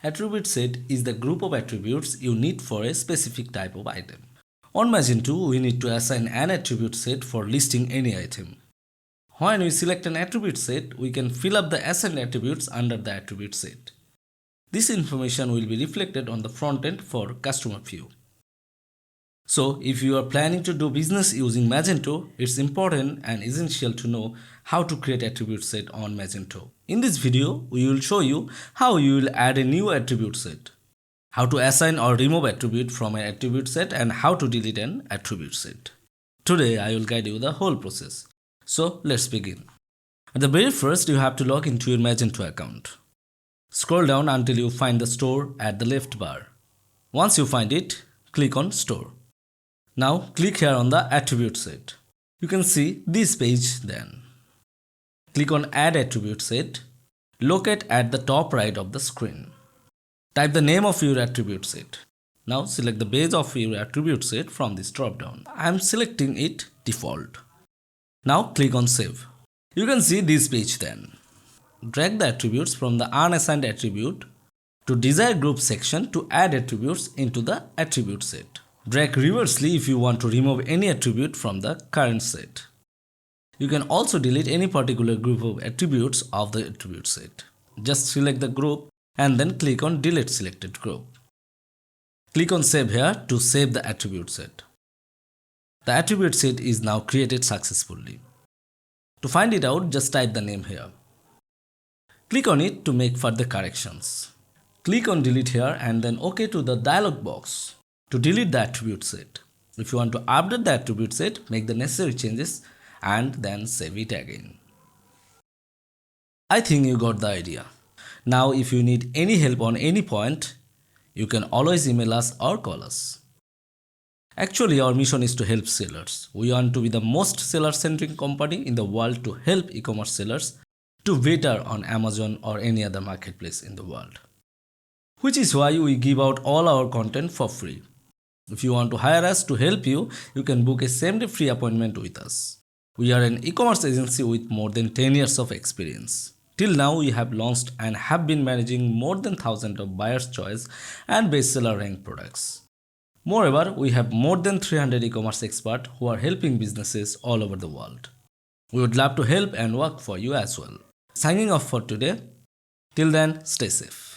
Attribute set is the group of attributes you need for a specific type of item. On Magento, we need to assign an attribute set for listing any item. When we select an attribute set, we can fill up the assigned attributes under the attribute set. This information will be reflected on the front end for customer view. So, if you are planning to do business using Magento, it's important and essential to know how to create attribute set on Magento. In this video, we will show you how you will add a new attribute set, how to assign or remove attribute from an attribute set, and how to delete an attribute set. Today, I will guide you the whole process. So, let's begin. At the very first, you have to log into your Magento account. Scroll down until you find the store at the left bar. Once you find it, click on Store. Now click here on the attribute set. You can see this page then. Click on Add Attribute Set. Locate at the top right of the screen. Type the name of your attribute set. Now select the base of your attribute set from this drop down. I am selecting it default. Now click on Save. You can see this page then. Drag the attributes from the unassigned attribute to desired group section to add attributes into the attribute set. Drag reversely if you want to remove any attribute from the current set. You can also delete any particular group of attributes of the attribute set. Just select the group and then click on Delete Selected Group. Click on Save here to save the attribute set. The attribute set is now created successfully. To find it out, just type the name here. Click on it to make further corrections. Click on Delete here and then OK to the dialog box to delete the attribute set. If you want to update the attribute set, make the necessary changes and then save it again. I think you got the idea. Now if you need any help on any point, you can always email us or call us. Actually, our mission is to help sellers. We want to be the most seller-centric company in the world to help e-commerce sellers to better on Amazon or any other marketplace in the world. Which is why we give out all our content for free. If you want to hire us to help you, you can book a same-day free appointment with us. We are an e-commerce agency with more than 10 years of experience. Till now, we have launched and have been managing more than 1,000 of buyer's choice and bestseller rank products. Moreover, we have more than 300 e-commerce experts who are helping businesses all over the world. We would love to help and work for you as well. Signing off for today. Till then, stay safe.